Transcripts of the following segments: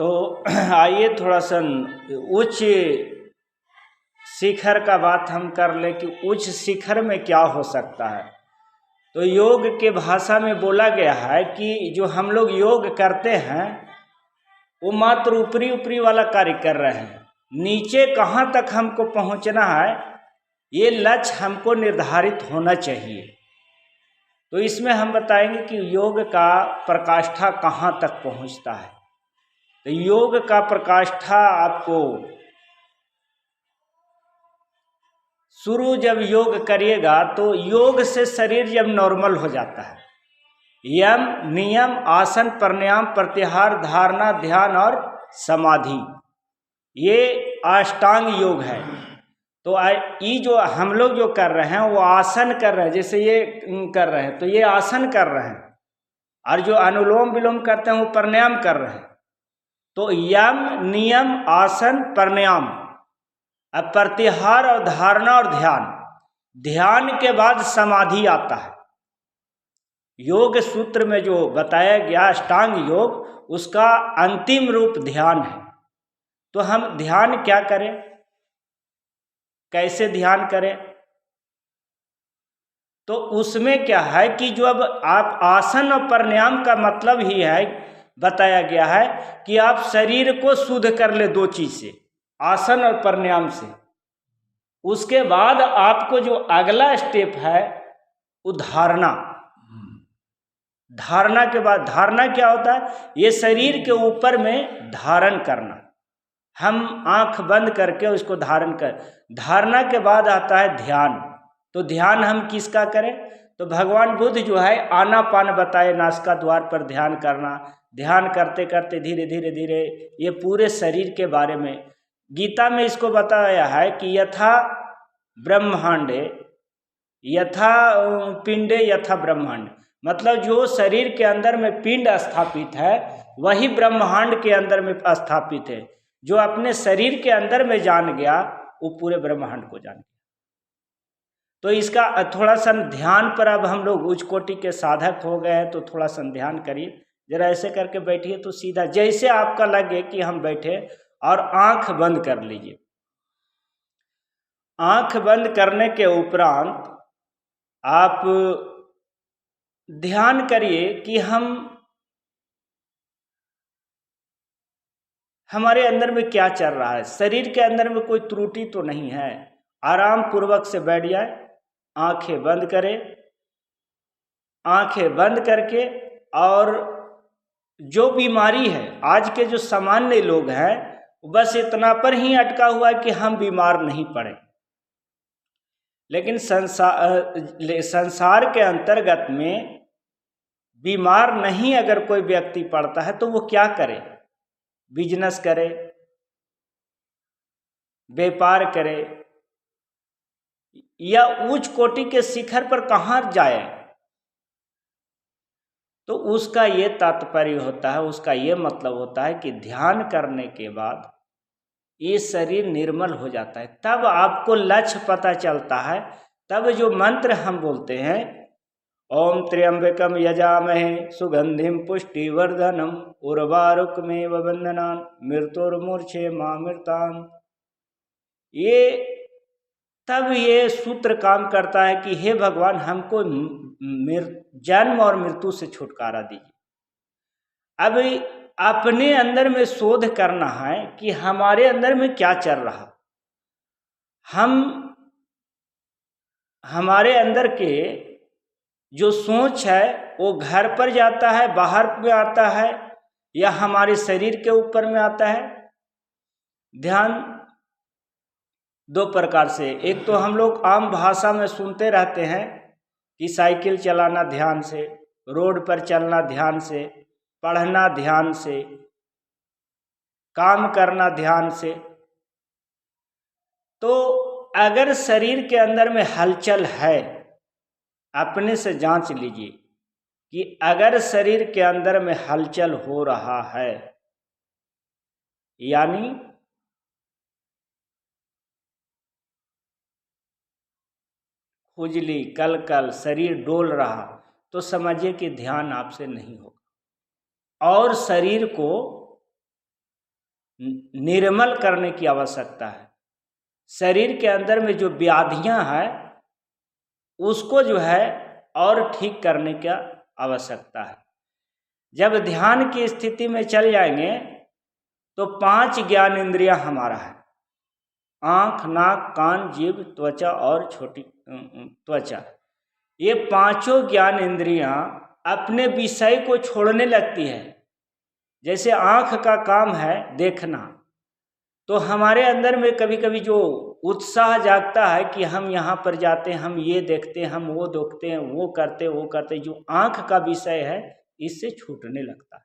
तो आइए थोड़ा सा उच्च शिखर का बात हम कर ले कि उच्च शिखर में क्या हो सकता है। तो योग के भाषा में बोला गया है कि जो हम लोग योग करते हैं वो मात्र ऊपरी ऊपरी वाला कार्य कर रहे हैं, नीचे कहाँ तक हमको पहुँचना है ये लक्ष्य हमको निर्धारित होना चाहिए। तो इसमें हम बताएंगे कि योग का प्रकाष्ठा कहाँ तक पहुँचता है। तो योग का प्रकाष्ठा आपको शुरू जब योग करिएगा तो योग से शरीर जब नॉर्मल हो जाता है, यम नियम आसन प्राणायाम प्रत्याहार धारणा ध्यान और समाधि ये अष्टांग योग है। तो ये जो हम लोग जो कर रहे हैं वो आसन कर रहे हैं, जैसे ये कर रहे हैं तो ये आसन कर रहे हैं, और जो अनुलोम विलोम करते हैं वो प्राणायाम कर रहे हैं। तो यम नियम आसन प्राणायाम, अब प्रत्याहार और धारणा और ध्यान, ध्यान के बाद समाधि आता है। योग सूत्र में जो बताया गया अष्टांग योग, उसका अंतिम रूप ध्यान है। तो हम ध्यान क्या करें, कैसे ध्यान करें? तो उसमें क्या है कि जो अब आप आसन और प्राणायाम का मतलब ही है, बताया गया है कि आप शरीर को शुद्ध कर ले दो चीज से, आसन और प्राणायाम से। उसके बाद आपको जो अगला स्टेप है वो धारणा। धारणा के बाद, धारणा क्या होता है? ये शरीर के ऊपर में धारण करना, हम आंख बंद करके उसको धारण कर। धारणा के बाद आता है ध्यान। तो ध्यान हम किसका करें? तो भगवान बुद्ध जो है आनापान बताए, नासिका द्वार पर ध्यान करना। ध्यान करते करते धीरे धीरे धीरे ये पूरे शरीर के बारे में गीता में इसको बताया है कि यथा ब्रह्मांडे यथा पिंडे यथा ब्रह्मांड, मतलब जो शरीर के अंदर में पिंड स्थापित है वही ब्रह्मांड के अंदर में स्थापित है। जो अपने शरीर के अंदर में जान गया वो पूरे ब्रह्मांड को जान गया। तो इसका थोड़ा सा ध्यान पर, अब हम लोग उच्च कोटि के साधक हो गए हैं तो थोड़ा सा ध्यान करिए। जरा ऐसे करके बैठिए तो सीधा जैसे आपका लगे कि हम बैठे, और आंख बंद कर लीजिए। आंख बंद करने के उपरांत आप ध्यान करिए कि हमारे अंदर में क्या चल रहा है, शरीर के अंदर में कोई त्रुटि तो नहीं है। आराम पूर्वक से बैठ जाए, आंखें बंद करें। आंखें बंद करके, और जो बीमारी है, आज के जो सामान्य लोग हैं बस इतना पर ही अटका हुआ है कि हम बीमार नहीं पड़े। लेकिन संसार के अंतर्गत में बीमार नहीं अगर कोई व्यक्ति पड़ता है तो वो क्या करे? बिजनेस करे, व्यापार करे, या उच्च कोटि के शिखर पर कहाँ जाए? तो उसका ये तात्पर्य होता है, उसका ये मतलब होता है कि ध्यान करने के बाद ये शरीर निर्मल हो जाता है। तब आपको लक्ष्य पता चलता है। तब जो मंत्र हम बोलते हैं, ओम त्र्यंबकम यजामहे सुगंधिम पुष्टिवर्धनम उर्वारुकमेव वंदनान मृत्युर्मूर्छे मामृतान, ये तब ये सूत्र काम करता है कि हे भगवान हमको जन्म और मृत्यु से छुटकारा दीजिए। अब अपने अंदर में शोध करना है कि हमारे अंदर में क्या चल रहा। हमारे अंदर के जो सोच है वो घर पर जाता है, बाहर में आता है, या हमारे शरीर के ऊपर में आता है। ध्यान दो प्रकार से, एक तो हम लोग आम भाषा में सुनते रहते हैं कि साइकिल चलाना ध्यान से, रोड पर चलना ध्यान से, पढ़ना ध्यान से, काम करना ध्यान से। तो अगर शरीर के अंदर में हलचल है, अपने से जांच लीजिए कि अगर शरीर के अंदर में हलचल हो रहा है, यानी खुजली कलकल शरीर डोल रहा, तो समझिए कि ध्यान आपसे नहीं होगा। और शरीर को निर्मल करने की आवश्यकता है। शरीर के अंदर में जो व्याधियां हैं उसको जो है और ठीक करने की आवश्यकता है। जब ध्यान की स्थिति में चल जाएंगे तो 5 ज्ञान इंद्रियां हमारा है, आँख, नाक, कान, जीभ, त्वचा और छोटी त्वचा। ये 5 ज्ञान इंद्रियां अपने विषय को छोड़ने लगती है। जैसे आँख का काम है देखना, तो हमारे अंदर में कभी कभी जो उत्साह जागता है कि हम यहाँ पर जाते हैं, हम ये देखते हैं, हम वो देखते हैं, वो करते, जो आँख का विषय है इससे छूटने लगता है।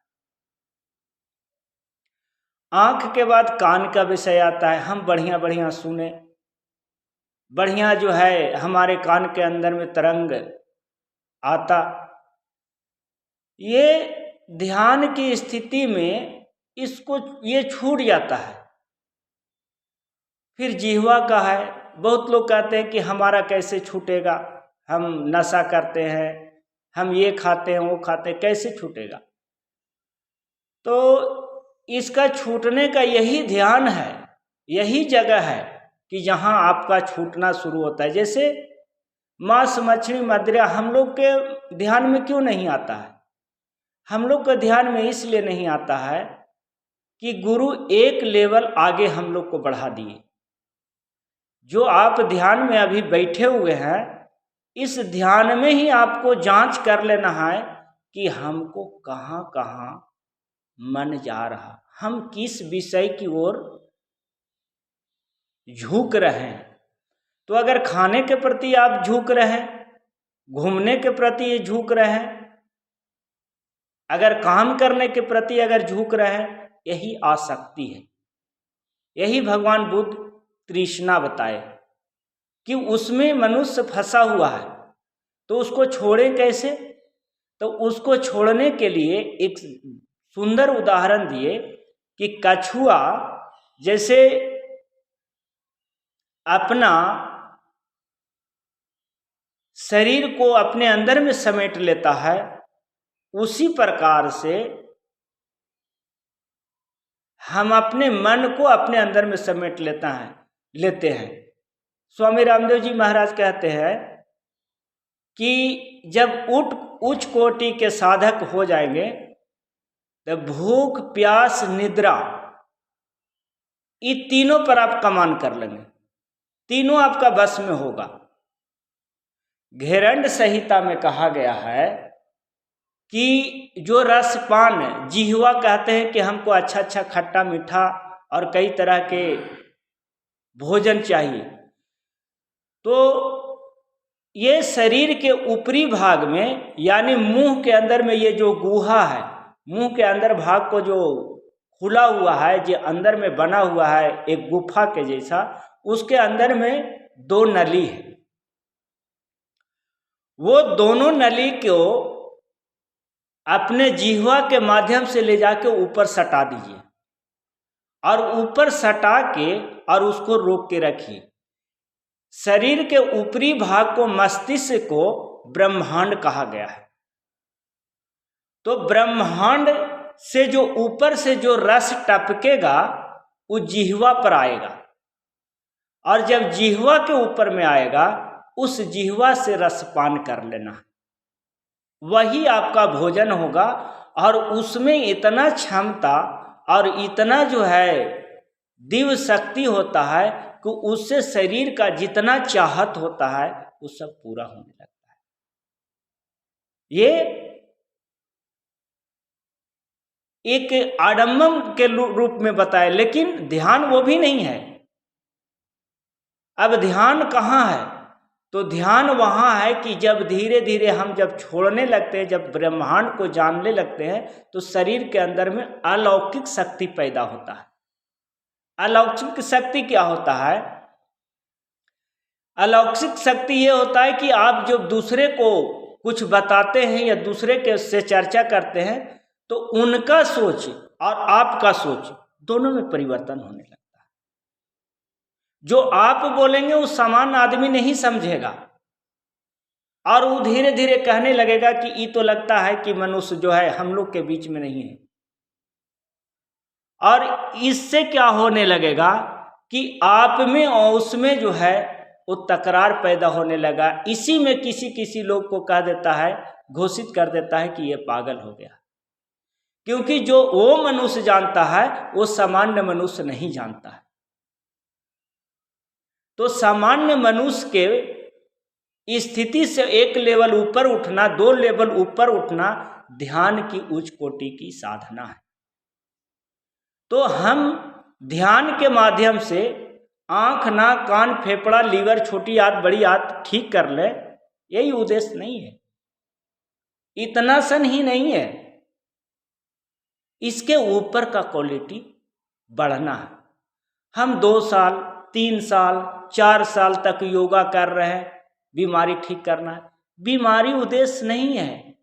आँख के बाद कान का विषय आता है, हम बढ़िया बढ़िया सुने, बढ़िया जो है हमारे कान के अंदर में तरंग आता। ये ध्यान की स्थिति में इसको ये छूट जाता है। फिर जिह्वा का है, बहुत लोग कहते हैं कि हमारा कैसे छूटेगा, हम नशा करते हैं, हम ये खाते हैं, वो खाते हैं, कैसे छूटेगा। तो इसका छूटने का यही ध्यान है, यही जगह है कि जहाँ आपका छूटना शुरू होता है। जैसे मांस, मछली, मदिरा हम लोग के ध्यान में क्यों नहीं आता है? हम लोग का ध्यान में इसलिए नहीं आता है कि गुरु एक लेवल आगे हम लोग को बढ़ा दिए। जो आप ध्यान में अभी बैठे हुए हैं, इस ध्यान में ही आपको जांच कर लेना है कि हमको कहाँ कहाँ मन जा रहा, हम किस विषय की ओर झुक रहे हैं। तो अगर खाने के प्रति आप झुक रहे हैं, घूमने के प्रति झुक रहे हैं, अगर काम करने के प्रति अगर झुक रहे हैं, यही आसक्ति है। यही भगवान बुद्ध तृष्णा बताए कि उसमें मनुष्य फंसा हुआ है, तो उसको छोड़े कैसे। तो उसको छोड़ने के लिए एक सुंदर उदाहरण दिए कि कछुआ जैसे अपना शरीर को अपने अंदर में समेट लेता है, उसी प्रकार से हम अपने मन को अपने अंदर में समेट लेते हैं। स्वामी रामदेव जी महाराज कहते हैं कि जब उच्च कोटि के साधक हो जाएंगे तो भूख, प्यास, निद्रा, ये तीनों पर आप कमान कर लेंगे, तीनों आपका बस में होगा। घेरंड संहिता में कहा गया है कि जो रसपान, जिह्वा कहते हैं कि हमको अच्छा अच्छा खट्टा मीठा और कई तरह के भोजन चाहिए, तो ये शरीर के ऊपरी भाग में यानी मुंह के अंदर में ये जो गुहा है, मुंह के अंदर भाग को जो खुला हुआ है, जो अंदर में बना हुआ है एक गुफा के जैसा, उसके अंदर में 2 नली है। वो दोनों नली को अपने जिह्वा के माध्यम से ले जाके ऊपर सटा दीजिए और ऊपर सटा के और उसको रोक के रखिए। शरीर के ऊपरी भाग को, मस्तिष्क को ब्रह्मांड कहा गया है। तो ब्रह्मांड से जो ऊपर से जो रस टपकेगा वो जिह्वा पर आएगा, और जब जिह्वा के ऊपर में आएगा उस जिह्वा से रसपान कर लेना, वही आपका भोजन होगा। और उसमें इतना क्षमता और इतना जो है दिव्य शक्ति होता है कि उससे शरीर का जितना चाहत होता है वो सब पूरा होने लगता है। ये एक आडम्बम के रूप में बताया, लेकिन ध्यान वो भी नहीं है। अब ध्यान कहाँ है? तो ध्यान वहाँ है कि जब धीरे धीरे हम जब छोड़ने लगते हैं, जब ब्रह्मांड को जानने लगते हैं, तो शरीर के अंदर में अलौकिक शक्ति पैदा होता है। अलौकिक शक्ति क्या होता है? अलौकिक शक्ति ये होता है कि आप जब दूसरे को कुछ बताते हैं या दूसरे के से चर्चा करते हैं, तो उनका सोच और आपका सोच दोनों में परिवर्तन होने लगता है। जो आप बोलेंगे वो सामान्य आदमी नहीं समझेगा, और वो धीरे धीरे कहने लगेगा कि ये तो लगता है कि मनुष्य जो है हम लोग के बीच में नहीं है। और इससे क्या होने लगेगा कि आप में और उसमें जो है वो तकरार पैदा होने लगा। इसी में किसी किसी लोग को कह देता है, घोषित कर देता है कि ये पागल हो गया, क्योंकि जो वो मनुष्य जानता है वो सामान्य मनुष्य नहीं जानता है। तो सामान्य मनुष्य के स्थिति से एक लेवल ऊपर उठना, 2 लेवल ऊपर उठना ध्यान की उच्च कोटि की साधना है। तो हम ध्यान के माध्यम से आँख, नाक, कान, फेफड़ा, लीवर, छोटी आंत, बड़ी आंत ठीक कर ले, यही उद्देश्य नहीं है, इतना सन ही नहीं है। इसके ऊपर का क्वालिटी बढ़ना है। हम 2 साल, 3 साल, 4 साल तक योगा कर रहे हैं, बीमारी ठीक करना है। बीमारी उद्देश्य नहीं है,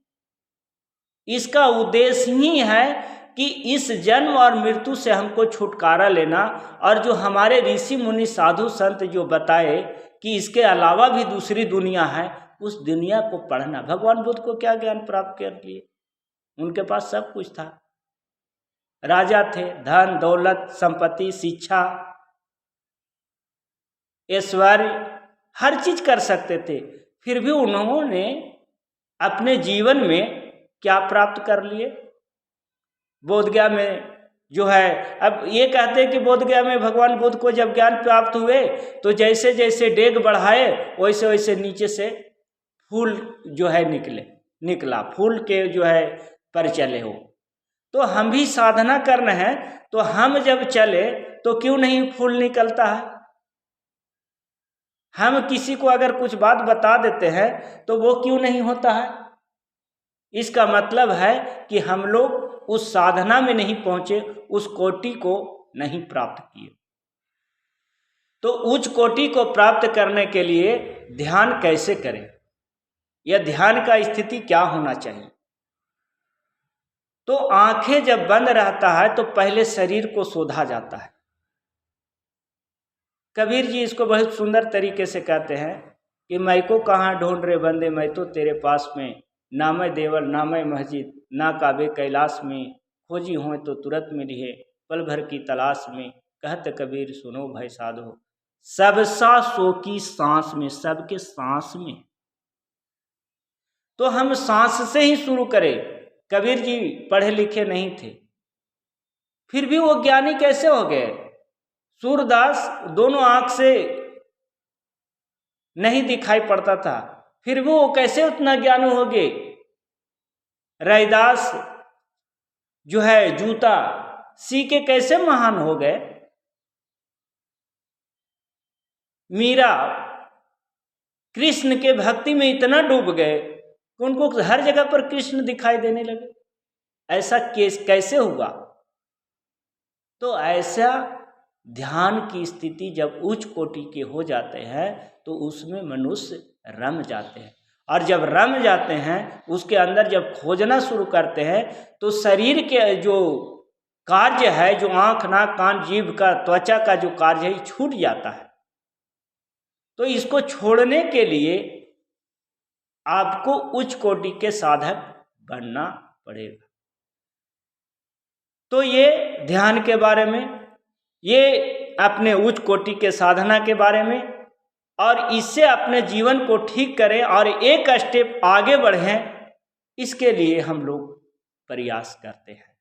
इसका उद्देश्य ही है कि इस जन्म और मृत्यु से हमको छुटकारा लेना। और जो हमारे ऋषि मुनि साधु संत जो बताए कि इसके अलावा भी दूसरी दुनिया है, उस दुनिया को पढ़ना। भगवान बुद्ध को क्या ज्ञान प्राप्त कर लिए? उनके पास सब कुछ था, राजा थे, धन दौलत संपत्ति शिक्षा ऐश्वर्य हर चीज कर सकते थे, फिर भी उन्होंने अपने जीवन में क्या प्राप्त कर लिए? बोधगया में जो है, अब ये कहते हैं कि बोधगया में भगवान बुद्ध को जब ज्ञान प्राप्त हुए तो जैसे जैसे डेग बढ़ाए वैसे वैसे नीचे से फूल जो है निकला, फूल के जो है पर चले हो। तो हम भी साधना करना है, तो हम जब चले तो क्यों नहीं फूल निकलता है? हम किसी को अगर कुछ बात बता देते हैं तो वो क्यों नहीं होता है? इसका मतलब है कि हम लोग उस साधना में नहीं पहुंचे, उस कोटि को नहीं प्राप्त किए। तो उच्च कोटि को प्राप्त करने के लिए ध्यान कैसे करें, यह ध्यान का स्थिति क्या होना चाहिए? तो आंखें जब बंद रहता है तो पहले शरीर को शोधा जाता है। कबीर जी इसको बहुत सुंदर तरीके से कहते हैं कि मैं को कहाँ ढूंढ रहे बंदे, मैं तो तेरे पास में, ना मैं देवल ना मैं मस्जिद, ना काबे कैलाश में, खोजी हो तो तुरंत मिली है, पल भर की तलाश में, कहत कबीर सुनो भाई साधो, सब सा सो की सांस में, सबके सांस में। तो हम सांस से ही शुरू करें। कबीर जी पढ़े लिखे नहीं थे, फिर भी वो ज्ञानी कैसे हो गए? सूरदास दोनों आंख से नहीं दिखाई पड़ता था, फिर भी वो कैसे उतना ज्ञानी हो गए? रैदास जो है जूता सी के कैसे महान हो गए? मीरा कृष्ण के भक्ति में इतना डूब गए कि उनको हर जगह पर कृष्ण दिखाई देने लगे। ऐसा कैसे हुआ? तो ऐसा ध्यान की स्थिति जब उच्च कोटि के हो जाते हैं तो उसमें मनुष्य रम जाते हैं, और जब रम जाते हैं उसके अंदर जब खोजना शुरू करते हैं तो शरीर के जो कार्य है, जो आँख नाक कान जीभ का त्वचा का जो कार्य है, छूट जाता है। तो इसको छोड़ने के लिए आपको उच्च कोटि के साधक बनना पड़ेगा। तो ये ध्यान के बारे में, ये अपने उच्च कोटि के साधना के बारे में, और इससे अपने जीवन को ठीक करें और एक स्टेप आगे बढ़ें, इसके लिए हम लोग प्रयास करते हैं।